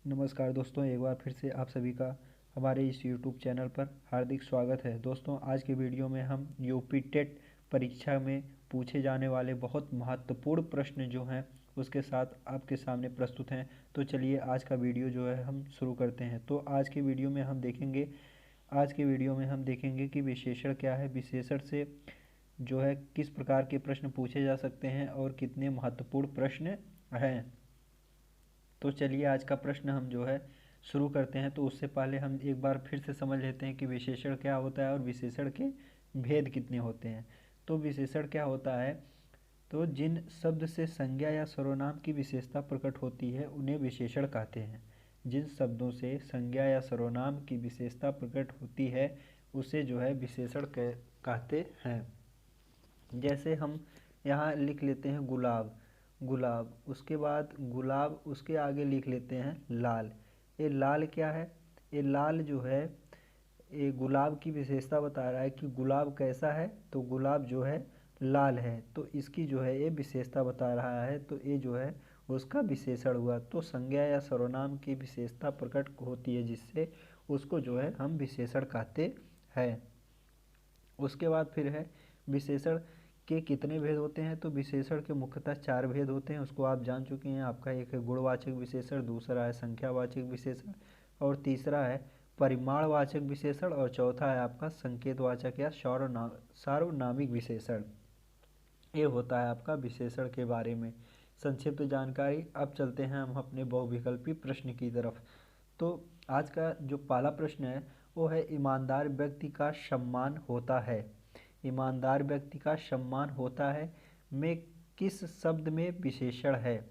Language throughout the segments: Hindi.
नमस्कार दोस्तों, एक बार फिर से आप सभी का हमारे इस यूट्यूब चैनल पर हार्दिक स्वागत है। दोस्तों, आज के वीडियो में हम यूपी टेट परीक्षा में पूछे जाने वाले बहुत महत्वपूर्ण प्रश्न जो हैं उसके साथ आपके सामने प्रस्तुत हैं। तो चलिए आज का वीडियो जो है हम शुरू करते हैं। तो आज के वीडियो में हम देखेंगे कि विशेषण क्या है, विशेषण से जो है किस प्रकार के प्रश्न पूछे जा सकते हैं और कितने महत्वपूर्ण प्रश्न हैं। तो चलिए आज का प्रश्न हम जो है शुरू करते हैं। तो उससे पहले हम एक बार फिर से समझ लेते हैं कि विशेषण क्या होता है और विशेषण के भेद कितने होते हैं। तो विशेषण क्या होता है, तो जिन शब्द से संज्ञा या सर्वनाम की विशेषता प्रकट होती है उन्हें विशेषण कहते हैं। जिन शब्दों से संज्ञा या सर्वनाम की विशेषता प्रकट होती है उसे जो है विशेषण कहते हैं। जैसे हम यहाँ लिख लेते हैं गुलाब, गुलाब, उसके बाद गुलाब, उसके आगे लिख लेते हैं लाल। ये लाल क्या है, ये लाल जो है ये गुलाब की विशेषता बता रहा है कि गुलाब कैसा है, तो गुलाब जो है लाल है। तो इसकी जो है ये विशेषता बता रहा है, तो ये जो है उसका विशेषण हुआ। तो संज्ञा या सर्वनाम की विशेषता प्रकट होती है जिससे उसको जो है हम विशेषण कहते हैं। उसके बाद फिर है विशेषण के कितने भेद होते हैं, तो विशेषण के मुख्यतः 4 भेद होते हैं, उसको आप जान चुके हैं। आपका एक है गुणवाचक विशेषण, दूसरा है संख्यावाचक विशेषण और तीसरा है परिमाणवाचक विशेषण और चौथा है आपका संकेतवाचक या सार्वनामिक विशेषण। ये होता है आपका विशेषण के बारे में संक्षिप्त जानकारी। अब चलते हैं हम अपने बहुविकल्पी प्रश्न की तरफ। तो आज का जो पहला प्रश्न है वो है ईमानदार व्यक्ति का सम्मान होता है। ईमानदार व्यक्ति का सम्मान होता है में किस शब्द में विशेषण है।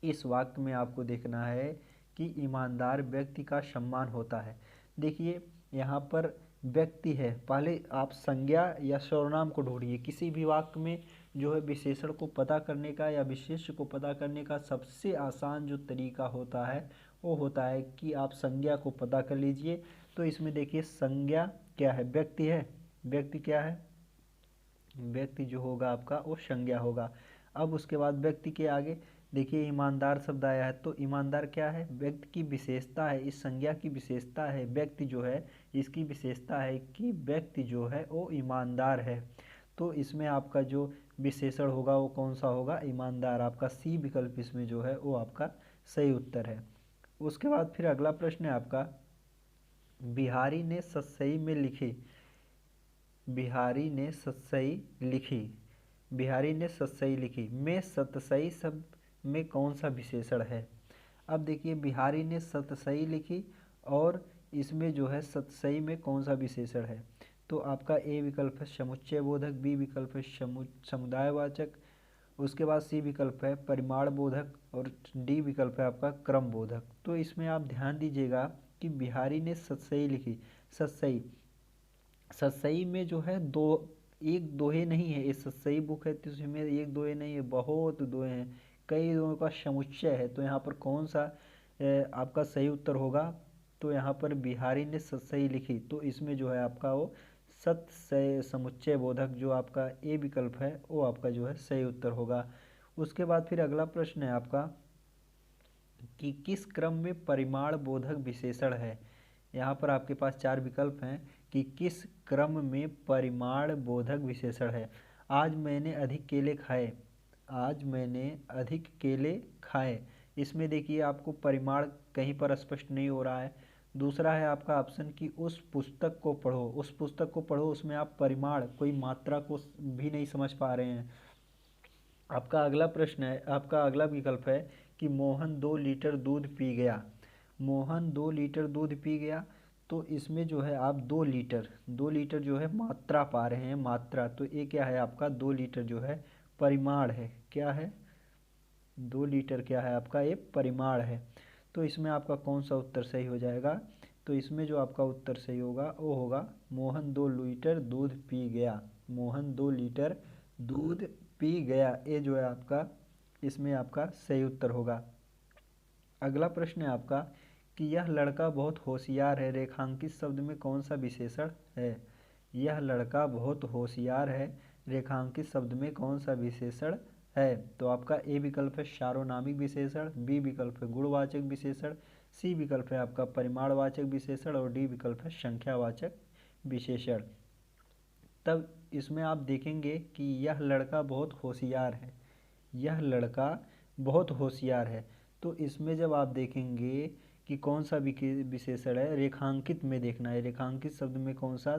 इस वाक्य में आपको देखना है कि ईमानदार व्यक्ति का सम्मान होता है। देखिए यहाँ पर व्यक्ति है, पहले आप संज्ञा या सर्वनाम को ढूंढिए। किसी भी वाक्य में जो है विशेषण को पता करने का या विशेष्य को पता करने का सबसे आसान जो तरीका होता है वो होता है कि आप संज्ञा को पता कर लीजिए। तो इसमें देखिए संज्ञा क्या है, व्यक्ति है, व्यक्ति क्या है, व्यक्ति जो होगा आपका वो संज्ञा होगा। अब उसके बाद व्यक्ति के आगे देखिए ईमानदार शब्द आया है, तो ईमानदार क्या है, व्यक्ति की विशेषता है, इस संज्ञा की विशेषता है। व्यक्ति जो है इसकी विशेषता है कि व्यक्ति जो है वो ईमानदार है। तो इसमें आपका जो विशेषण होगा वो कौन सा होगा, ईमानदार। आपका सी विकल्प इसमें जो है वो आपका सही उत्तर है। उसके बाद फिर अगला प्रश्न है आपका, बिहारी ने सतसई में लिखी, बिहारी ने सतसई लिखी, बिहारी ने सतसई लिखी में सतसई शब्द में कौन सा विशेषण है। अब देखिए बिहारी ने सतसई लिखी और इसमें जो है सतसई में कौन सा विशेषण है, तो आपका ए विकल्प है समुच्चय बोधक, बी विकल्प है समुदायवाचक, उसके बाद सी विकल्प है परिमाण बोधक और डी विकल्प है आपका क्रम बोधक। तो इसमें आप ध्यान दीजिएगा कि बिहारी ने सतसई लिखी, सतसई, सतसई में जो है दो, एक दोहे नहीं है, ये सतसई बुक है तो इसमें एक दोहे नहीं है, बहुत दोहे हैं, कई दोहों का समुच्चय है। तो यहाँ पर कौन सा आपका सही उत्तर होगा, तो यहाँ पर बिहारी ने सतसई लिखी, तो इसमें जो है आपका वो सत समुच्चय बोधक जो आपका ए विकल्प है वो आपका जो है सही उत्तर होगा। उसके बाद फिर अगला प्रश्न है आपका कि किस क्रम में परिमाण बोधक विशेषण है। यहाँ पर आपके पास 4 विकल्प हैं कि किस क्रम में परिमाण बोधक विशेषण है। आज मैंने अधिक केले खाए, आज मैंने अधिक केले खाए, इसमें देखिए आपको परिमाण कहीं पर स्पष्ट नहीं हो रहा है। दूसरा है आपका ऑप्शन कि उस पुस्तक को पढ़ो, उस पुस्तक को पढ़ो, उसमें आप परिमाण कोई मात्रा को भी नहीं समझ पा रहे हैं। आपका अगला प्रश्न है, आपका अगला विकल्प है कि मोहन 2 लीटर दूध पी गया, मोहन 2 लीटर दूध पी गया, तो इसमें जो है आप 2 लीटर, 2 लीटर जो है मात्रा पा रहे हैं, मात्रा, तो ये क्या है आपका 2 लीटर जो है परिमाण है, क्या है 2 लीटर क्या है आपका ये परिमाण है। तो इसमें आपका कौन सा उत्तर सही हो जाएगा, तो इसमें जो आपका उत्तर सही होगा वो होगा मोहन 2 लीटर दूध पी गया, मोहन 2 लीटर दूध पी गया, ये जो है आपका इसमें आपका सही उत्तर होगा। अगला प्रश्न है आपका कि यह लड़का बहुत होशियार है, रेखांकित शब्द में कौन सा विशेषण है। यह लड़का बहुत होशियार है, रेखांकित शब्द में कौन सा विशेषण है। तो आपका ए विकल्प है सार्वनामिक विशेषण, बी विकल्प है गुणवाचक विशेषण, सी विकल्प है आपका परिमाणवाचक विशेषण और डी विकल्प है संख्यावाचक विशेषण। तब इसमें आप देखेंगे कि यह लड़का बहुत होशियार है, यह लड़का बहुत होशियार है। तो इसमें जब आप देखेंगे कि कौन सा विशेषण है, रेखांकित में देखना है, रेखांकित शब्द में कौन सा,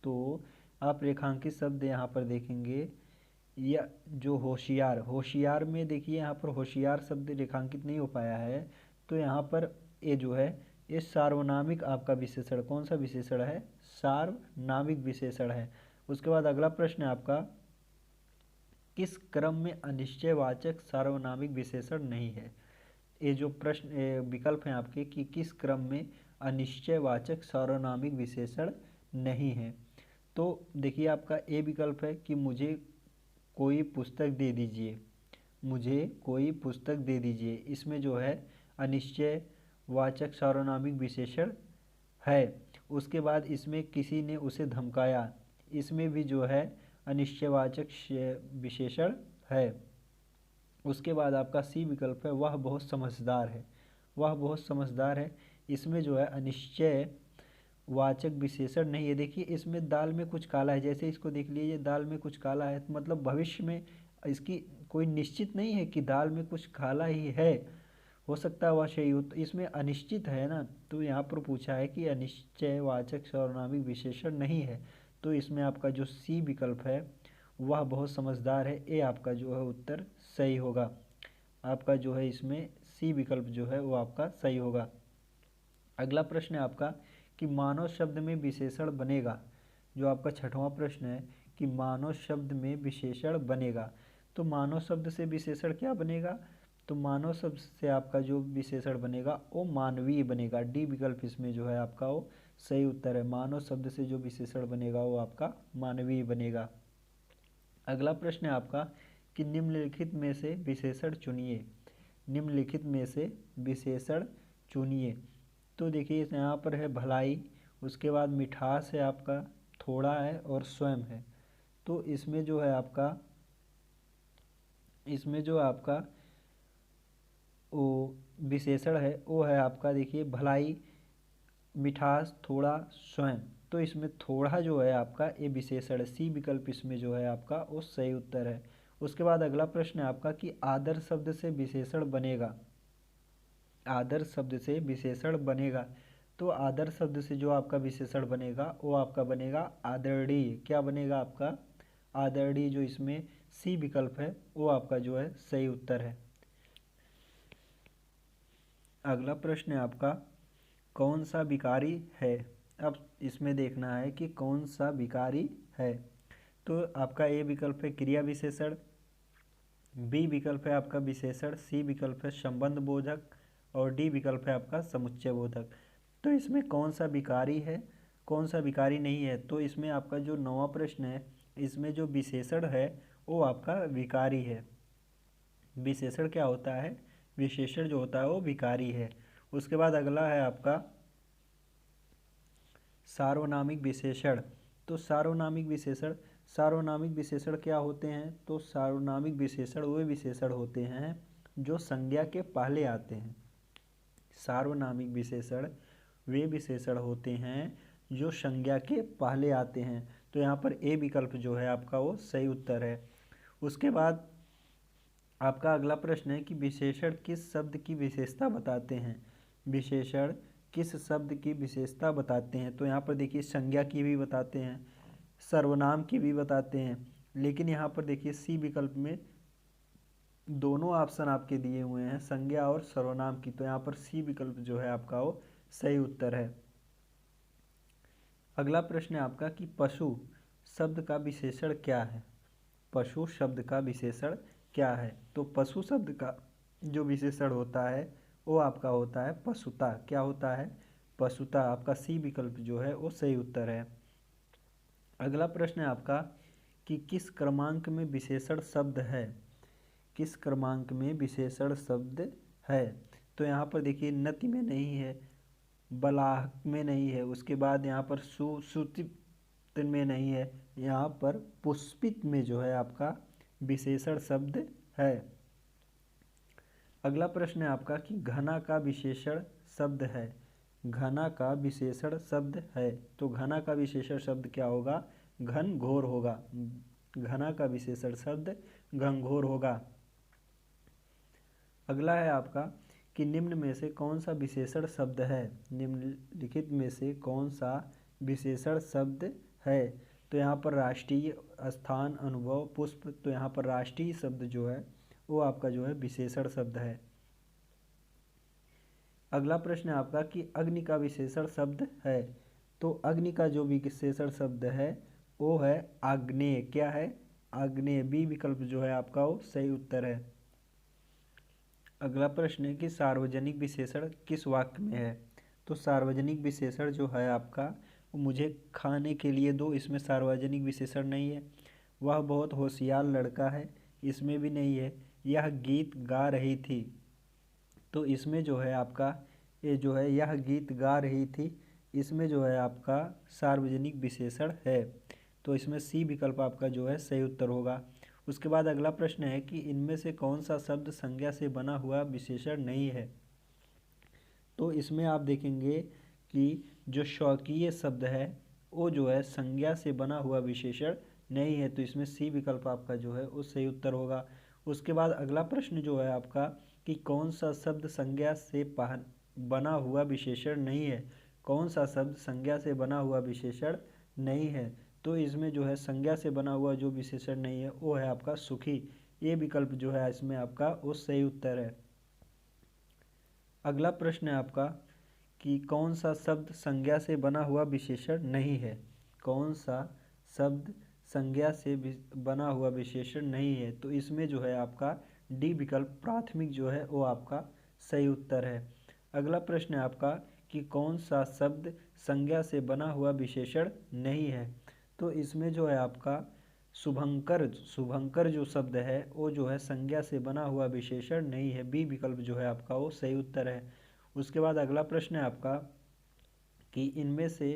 तो आप रेखांकित शब्द यहाँ पर देखेंगे, या जो होशियार, होशियार में देखिए यहाँ पर होशियार शब्द रेखांकित नहीं हो पाया है, तो यहाँ पर ये जो है ये सार्वनामिक आपका विशेषण, कौन सा विशेषण है, सार्वनामिक विशेषण है। उसके बाद अगला प्रश्न है आपका, किस क्रम में अनिश्चयवाचक सार्वनामिक विशेषण नहीं है। ये जो प्रश्न विकल्प हैं आपके कि किस क्रम में अनिश्चयवाचक सार्वनामिक विशेषण नहीं है। तो देखिए आपका ए विकल्प है कि मुझे कोई पुस्तक दे दीजिए, मुझे कोई पुस्तक दे दीजिए, इसमें जो है अनिश्चयवाचक सार्वनामिक विशेषण है। उसके बाद इसमें किसी ने उसे धमकाया, इसमें भी जो है अनिश्चयवाचक विशेषण है। उसके बाद आपका सी विकल्प है वह बहुत समझदार है, वह बहुत समझदार है, इसमें जो है अनिश्चयवाचक विशेषण नहीं है। देखिए इसमें दाल में कुछ काला है, जैसे इसको देख लीजिए दाल में कुछ काला है, तो मतलब भविष्य में इसकी कोई निश्चित नहीं है कि दाल में कुछ काला ही है, हो सकता है वह सही हो, तो इसमें अनिश्चित है ना, तो यहाँ पर पूछा है कि अनिश्चयवाचक सार्वनामिक विशेषण नहीं है। तो इसमें आपका जो सी विकल्प है वह बहुत समझदार है, ये आपका जो है उत्तर सही होगा। आपका जो है इसमें सी विकल्प जो है वो आपका सही होगा। अगला प्रश्न है आपका कि मानव शब्द में विशेषण बनेगा, जो आपका छठवां प्रश्न है कि मानव शब्द में विशेषण बनेगा। तो मानव शब्द से विशेषण क्या बनेगा, तो मानव शब्द से आपका जो विशेषण बनेगा वो मानवीय बनेगा। डी विकल्प इसमें जो है आपका वो सही उत्तर है, मानव शब्द से जो विशेषण बनेगा वो आपका मानवीय बनेगा। अगला प्रश्न है आपका कि निम्नलिखित में से विशेषण चुनिए, निम्नलिखित में से विशेषण चुनिए। तो देखिए यहाँ पर है भलाई, उसके बाद मिठास है आपका, थोड़ा है और स्वयं है। तो इसमें जो है आपका, इसमें जो आपका वो विशेषण है वो है आपका देखिए भलाई, मिठास, थोड़ा, स्वयं। तो इसमें थोड़ा जो है आपका ये विशेषण है, सी विकल्प इसमें जो है आपका वो सही उत्तर है। उसके बाद अगला प्रश्न है आपका कि आदर शब्द से विशेषण बनेगा, आदर शब्द से विशेषण बनेगा। तो आदर शब्द से जो आपका विशेषण बनेगा वो आपका बनेगा आदरणीय, क्या बनेगा आपका आदरणीय, जो इसमें सी विकल्प है वो आपका जो है सही उत्तर है। अगला प्रश्न है आपका कौन सा विकारी है। अब इसमें देखना है कि कौन सा विकारी है। तो आपका ए विकल्प है क्रिया विशेषण, बी विकल्प है आपका विशेषण, सी विकल्प है संबंध बोधक और डी विकल्प है आपका समुच्चय बोधक। तो इसमें कौन सा विकारी है, कौन सा विकारी नहीं है। तो इसमें आपका जो नौवां प्रश्न है इसमें जो विशेषण है वो आपका विकारी है। विशेषण क्या होता है, विशेषण जो होता है वो विकारी है। उसके बाद अगला है आपका सार्वनामिक विशेषण। तो सार्वनामिक विशेषण, सार्वनामिक विशेषण क्या होते हैं, तो सार्वनामिक विशेषण वे विशेषण होते हैं जो संज्ञा के पहले आते हैं। सार्वनामिक विशेषण वे विशेषण होते हैं जो संज्ञा के पहले आते हैं। तो यहाँ पर ए विकल्प जो है आपका वो सही उत्तर है। उसके बाद आपका अगला प्रश्न है कि विशेषण किस शब्द की विशेषता बताते हैं, विशेषण किस शब्द की विशेषता बताते हैं। तो यहाँ पर देखिए संज्ञा की भी बताते हैं, सर्वनाम की भी बताते हैं, लेकिन यहाँ पर देखिए सी विकल्प में दोनों ऑप्शन आपके दिए हुए हैं संज्ञा और सर्वनाम की। तो यहाँ पर सी विकल्प जो है आपका वो सही उत्तर है। अगला प्रश्न है आपका कि पशु शब्द का विशेषण क्या है, पशु शब्द का विशेषण क्या है। तो पशु शब्द का जो विशेषण होता है वो आपका होता है पशुता, क्या होता है पशुता। आपका सी विकल्प जो है वो सही उत्तर है। अगला प्रश्न है आपका कि किस क्रमांक में विशेषण शब्द है, किस क्रमांक में विशेषण शब्द है। तो यहाँ पर देखिए नति में नहीं है, बलाहक में नहीं है, उसके बाद यहाँ पर सुतिप्त में नहीं है, यहाँ पर पुष्पित में जो है आपका विशेषण शब्द है। अगला प्रश्न है आपका कि घना का विशेषण शब्द है। घना का विशेषण शब्द है, तो घना का विशेषण शब्द क्या होगा? घनघोर होगा। घना का विशेषण शब्द घनघोर होगा। अगला है आपका कि निम्न में से कौन सा विशेषण शब्द है? निम्नलिखित में से कौन सा विशेषण शब्द है? तो यहाँ पर राष्ट्रीय, स्थान, अनुभव, पुष्प, तो यहाँ पर राष्ट्रीय शब्द जो है वो आपका जो है विशेषण शब्द है। अगला प्रश्न है आपका कि अग्नि का विशेषण शब्द है। तो अग्नि का जो विशेषण शब्द है वो है आग्नेय। क्या है? आग्नेय। बी विकल्प जो है आपका वो सही उत्तर है। अगला प्रश्न है कि सार्वजनिक विशेषण किस वाक्य में है? तो सार्वजनिक विशेषण जो है आपका वो मुझे खाने के लिए दो, इसमें सार्वजनिक विशेषण नहीं है। वह बहुत होशियार लड़का है, इसमें भी नहीं है। यह गीत गा रही थी, तो इसमें जो है आपका ये जो है यह गीत गा रही थी, इसमें जो है आपका सार्वजनिक विशेषण है। तो इसमें सी विकल्प आपका जो है सही उत्तर होगा। उसके बाद अगला प्रश्न है कि इनमें से कौन सा शब्द संज्ञा से बना हुआ विशेषण नहीं है? तो इसमें आप देखेंगे कि जो शौकिया शब्द है वो जो है संज्ञा से बना हुआ विशेषण नहीं है, तो इसमें सी विकल्प आपका जो है वो सही उत्तर होगा। उसके बाद अगला प्रश्न जो है आपका कि कौन सा शब्द संज्ञा से बना हुआ विशेषण नहीं है? कौन सा शब्द संज्ञा से बना हुआ विशेषण नहीं है? तो इसमें जो है संज्ञा से बना हुआ जो विशेषण नहीं है वो है आपका सुखी। ये विकल्प जो है इसमें आपका वो सही उत्तर है। अगला प्रश्न है आपका कि कौन सा शब्द संज्ञा से बना हुआ विशेषण नहीं है? कौन सा शब्द संज्ञा से बना हुआ विशेषण नहीं है? तो इसमें जो है आपका डी विकल्प प्राथमिक जो है वो आपका सही उत्तर है। अगला प्रश्न है आपका कि कौन सा शब्द संज्ञा से बना हुआ विशेषण नहीं है? तो इसमें जो है आपका शुभंकर, शुभंकर जो शब्द है वो जो है संज्ञा से बना हुआ विशेषण नहीं है। बी विकल्प जो है आपका वो सही उत्तर है। उसके बाद अगला प्रश्न है आपका कि इनमें से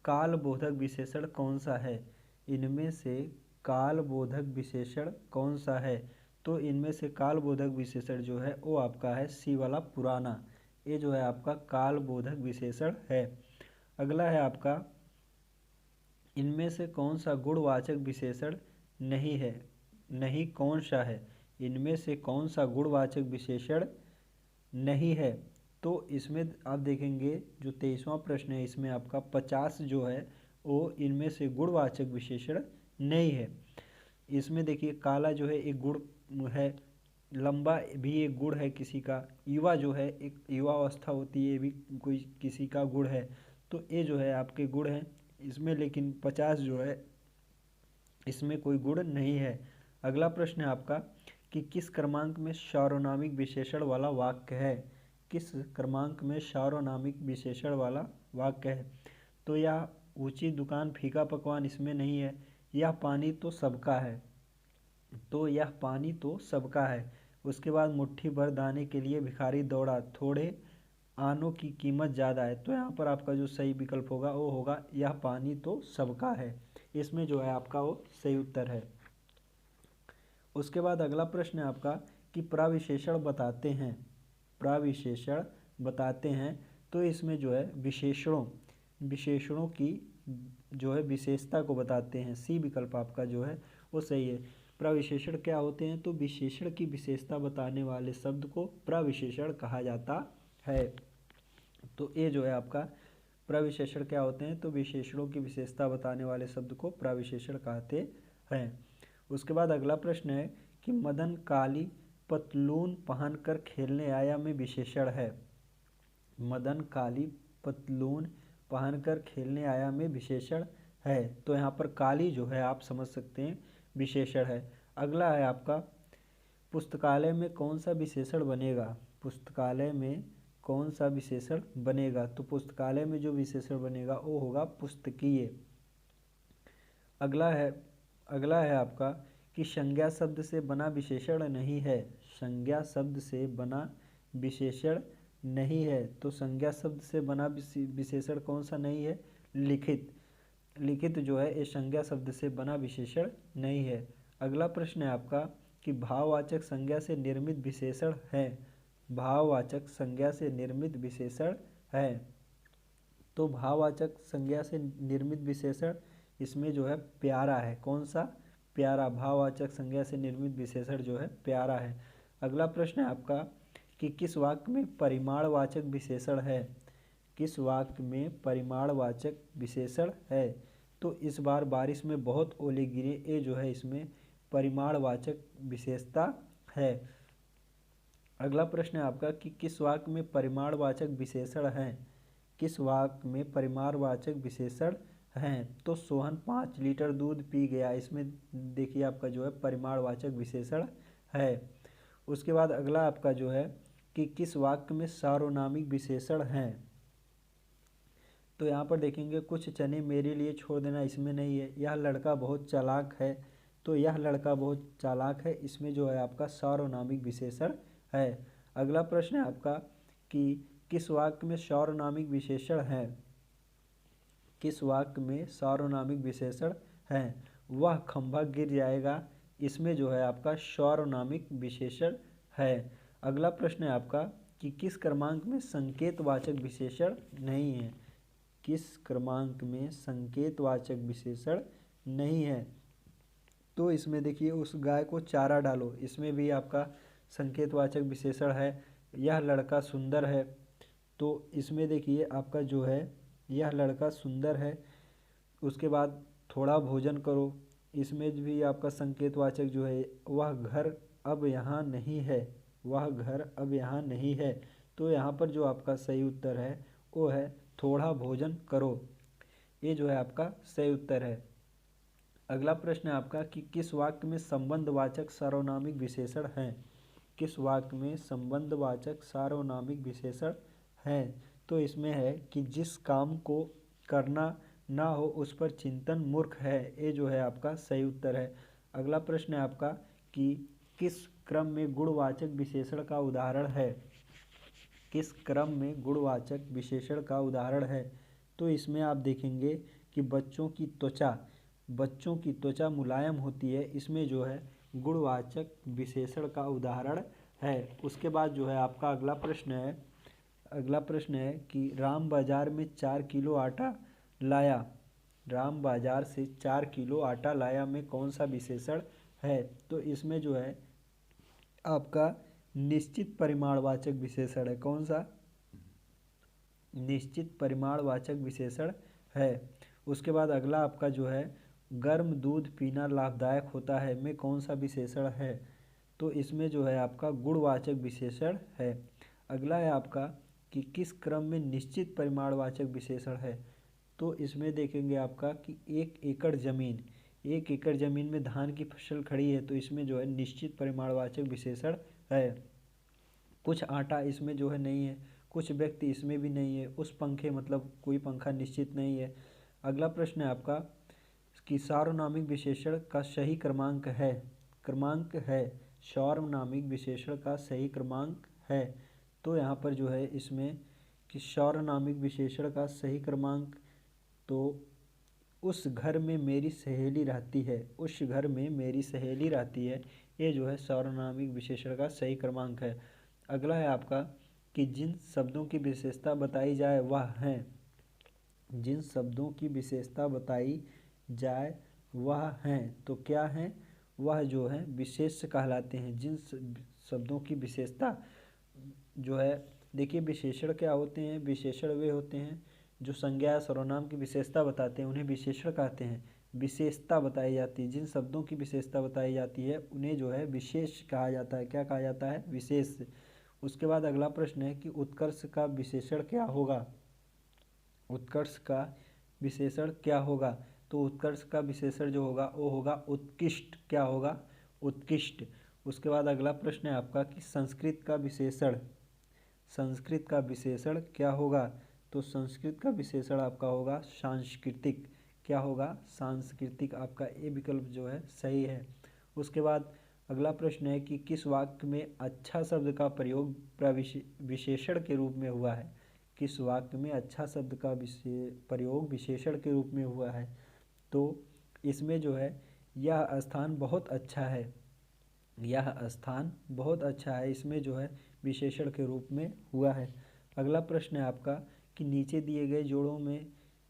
कालबोधक विशेषण कौन सा है? इनमें से कालबोधक विशेषण कौन सा है? तो इनमें से कालबोधक विशेषण जो है वो आपका है सी वाला पुराना। ये जो है आपका कालबोधक विशेषण है। अगला है आपका इनमें से कौन सा गुणवाचक विशेषण नहीं है? नहीं कौन सा है? इनमें से कौन सा गुणवाचक विशेषण नहीं है? तो इसमें आप देखेंगे जो 23वां प्रश्न है इसमें आपका 50 जो है वो इनमें से गुणवाचक विशेषण नहीं है। इसमें देखिए काला जो है एक गुण है, लंबा भी एक गुण है किसी का, युवा जो है एक युवा अवस्था होती है ये भी कोई किसी का गुण है। तो ये जो है आपके गुण हैं इसमें, लेकिन 50 जो है इसमें कोई गुण नहीं है। अगला प्रश्न है आपका कि किस क्रमांक में सार्वनामिक विशेषण वाला वाक्य है? किस क्रमांक में सार्वनामिक विशेषण वाला वाक्य है? तो यह ऊंची दुकान फीका पकवान इसमें नहीं है। यह पानी तो सबका है, तो यह पानी तो सबका है। उसके बाद मुट्ठी भर दाने के लिए भिखारी दौड़ा, थोड़े आनों की कीमत ज़्यादा है। तो यहाँ पर आपका जो सही विकल्प होगा वो होगा यह पानी तो सबका है। इसमें जो है आपका वो सही उत्तर है। उसके बाद अगला प्रश्न है आपका कि प्रविशेषण बताते हैं, प्रविशेषण बताते हैं। तो इसमें जो है विशेषणों की जो है विशेषता को बताते हैं। सी विकल्प आपका जो है वो सही है। प्रविशेषण क्या होते हैं? तो विशेषण की विशेषता बताने वाले शब्द को प्रविशेषण कहा जाता है। तो ये जो है आपका प्रविशेषण क्या होते हैं? तो विशेषणों की विशेषता बताने वाले शब्द को प्रविशेषण कहते हैं। उसके बाद अगला प्रश्न है कि मदन काली पतलून पहनकर खेलने आया में विशेषण है। मदन काली पतलून पहनकर खेलने आया में विशेषण है। तो यहाँ पर काली जो है आप समझ सकते हैं विशेषण है। अगला है आपका पुस्तकालय में कौन सा विशेषण बनेगा? पुस्तकालय में कौन सा विशेषण बनेगा? तो पुस्तकालय में जो विशेषण बनेगा वो होगा पुस्तकीय। अगला है आपका कि संज्ञा शब्द से बना विशेषण नहीं है। संज्ञा शब्द से बना विशेषण नहीं है। तो संज्ञा शब्द से बना विशेषण कौन सा नहीं है? लिखित। लिखित जो है ये संज्ञा शब्द से बना विशेषण नहीं है। अगला प्रश्न है आपका कि भाववाचक संज्ञा से निर्मित विशेषण है। भाववाचक संज्ञा से निर्मित विशेषण है। तो भाववाचक संज्ञा से निर्मित विशेषण इसमें जो है प्यारा है। कौन सा? प्यारा। भाववाचक संज्ञा से निर्मित विशेषण जो है प्यारा है। अगला प्रश्न है आपका कि किस वाक्य में परिमाणवाचक विशेषण है। किस वाक्य में परिमाणवाचक विशेषण है? तो इस बार बारिश में बहुत ओले गिरे, ये जो है इसमें परिमाणवाचक विशेषता है। अगला प्रश्न है आपका कि किस वाक्य में परिमाणवाचक विशेषण है। किस वाक्य में परिमाणवाचक विशेषण हैं? तो सोहन 5 लीटर दूध पी गया, इसमें देखिए आपका जो है परिमाणवाचक विशेषण है। उसके बाद अगला आपका जो है कि किस वाक्य में सार्वनामिक विशेषण हैं। तो यहाँ पर देखेंगे कुछ चने मेरे लिए छोड़ देना, इसमें नहीं है। यह लड़का बहुत चालाक है, तो यह लड़का बहुत चालाक है, इसमें जो है आपका सार्वनामिक विशेषण है। अगला प्रश्न है आपका कि किस वाक्य में सार्वनामिक विशेषण है। किस वाक्य में सार्वनामिक विशेषण है? वह खंभा गिर जाएगा, इसमें जो है आपका सार्वनामिक विशेषण है। अगला प्रश्न है आपका कि किस क्रमांक में संकेतवाचक विशेषण नहीं है। किस क्रमांक में संकेतवाचक विशेषण नहीं है? तो इसमें देखिए उस गाय को चारा डालो, इसमें भी आपका संकेतवाचक विशेषण है। यह लड़का सुंदर है, तो इसमें देखिए आपका जो है यह लड़का सुंदर है। उसके बाद थोड़ा भोजन करो, इसमें भी आपका संकेतवाचक जो है वह घर अब यहाँ नहीं है। वह घर अब यहाँ नहीं है। तो यहाँ पर जो आपका सही उत्तर है वो है थोड़ा भोजन करो। ये जो है आपका सही उत्तर है। अगला प्रश्न है आपका कि किस वाक्य में संबंधवाचक सार्वनामिक विशेषण है। किस वाक्य में संबंधवाचक सार्वनामिक विशेषण है? तो इसमें है कि जिस काम को करना ना हो उस पर चिंतन मूर्ख है, ये जो है आपका सही उत्तर है। अगला प्रश्न है आपका कि किस क्रम में गुणवाचक विशेषण का उदाहरण है। किस क्रम में गुणवाचक विशेषण का उदाहरण है? तो इसमें आप देखेंगे कि बच्चों की त्वचा मुलायम होती है, इसमें जो है गुणवाचक विशेषण का उदाहरण है। उसके बाद जो है आपका अगला प्रश्न है कि राम बाजार में 4 किलो आटा लाया। राम बाजार से 4 किलो आटा लाया में कौन सा विशेषण है? तो इसमें जो है आपका निश्चित परिमाणवाचक विशेषण है। कौन सा? निश्चित परिमाणवाचक विशेषण है। उसके बाद अगला आपका जो है गर्म दूध पीना लाभदायक होता है में कौन सा विशेषण है? तो इसमें जो है आपका गुणवाचक विशेषण है। अगला है आपका कि किस क्रम में निश्चित परिमाणवाचक विशेषण है। तो इसमें देखेंगे आपका कि 1 एकड़ ज़मीन में धान की फसल खड़ी है, तो इसमें जो है निश्चित परिमाणवाचक विशेषण है। कुछ आटा इसमें जो है नहीं है, कुछ व्यक्ति इसमें भी नहीं है, उस पंखे मतलब कोई पंखा निश्चित नहीं है। अगला प्रश्न है आपका कि सार्वनामिक विशेषण का सही क्रमांक है। सार्वनामिक विशेषण का सही क्रमांक है। तो यहाँ पर जो है इसमें कि सार्वनामिक विशेषण का सही क्रमांक, तो उस घर में मेरी सहेली रहती है। उस घर में मेरी सहेली रहती है, ये जो है सार्वनामिक विशेषण का सही क्रमांक है। अगला है आपका कि जिन शब्दों की विशेषता बताई जाए वह हैं। जिन शब्दों की विशेषता बताई जाए वह हैं, तो क्या हैं? वह जो है विशेष्य कहलाते हैं। जिन शब्दों की विशेषता जो है, देखिए विशेषण क्या होते हैं? विशेषण वे होते हैं जो संज्ञा या सर्वनाम की विशेषता बताते हैं, उन्हें विशेषण कहते हैं। विशेषता बताई जाती है, जिन शब्दों की विशेषता बताई जाती है उन्हें जो है विशेष कहा जाता है। क्या कहा जाता है? विशेष। उसके बाद अगला प्रश्न है कि उत्कर्ष का विशेषण क्या होगा। उत्कर्ष का विशेषण क्या होगा? तो उत्कर्ष का विशेषण जो होगा वो होगा उत्कृष्ट। क्या होगा? उत्कृष्ट। उसके बाद अगला प्रश्न है आपका कि संस्कृत का विशेषण क्या होगा? तो संस्कृत का विशेषण आपका होगा सांस्कृतिक। क्या होगा? सांस्कृतिक। आपका ए विकल्प जो है सही है। उसके बाद अगला प्रश्न है कि किस वाक्य में अच्छा शब्द का प्रयोग विशेषण के रूप में हुआ है। किस वाक्य में अच्छा शब्द का प्रयोग विशेषण के रूप में हुआ है? तो इसमें जो है यह स्थान बहुत अच्छा है। यह स्थान बहुत अच्छा है, इसमें जो है विशेषण के रूप में हुआ है। अगला प्रश्न है आपका कि नीचे दिए गए जोड़ों में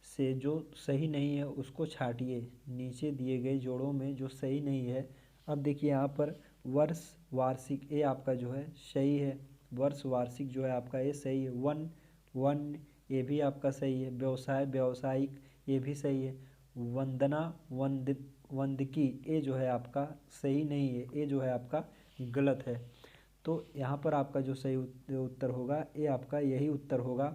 से जो सही नहीं है उसको छांटिए। नीचे दिए गए जोड़ों में जो सही नहीं है, अब देखिए यहाँ पर वर्ष वार्षिक ये आपका जो है सही है। वर्ष वार्षिक जो है आपका ये सही है। वन वन ये भी आपका सही है। व्यवसाय व्यावसायिक ये भी सही है। वंदना वंदित वंदकी ये जो है आपका सही नहीं है, ये जो है आपका गलत है। तो यहाँ पर आपका जो सही उत्तर होगा ये आपका यही उत्तर होगा,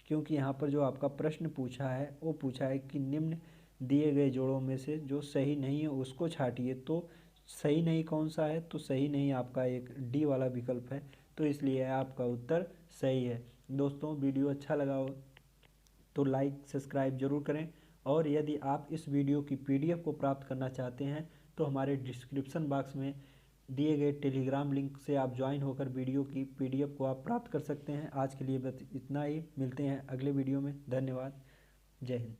क्योंकि यहाँ पर जो आपका प्रश्न पूछा है वो पूछा है कि निम्न दिए गए जोड़ों में से जो सही नहीं है उसको छांटिए। तो सही नहीं कौन सा है, तो सही नहीं आपका एक डी वाला विकल्प है, तो इसलिए आपका उत्तर सही है। दोस्तों वीडियो अच्छा लगा हो तो लाइक सब्सक्राइब जरूर करें, और यदि आप इस वीडियो की पीडीएफ को प्राप्त करना चाहते हैं तो हमारे डिस्क्रिप्शन बॉक्स में दिए गए टेलीग्राम लिंक से आप ज्वाइन होकर वीडियो की पीडीएफ को आप प्राप्त कर सकते हैं। आज के लिए बस इतना ही, मिलते हैं अगले वीडियो में। धन्यवाद। जय हिंद।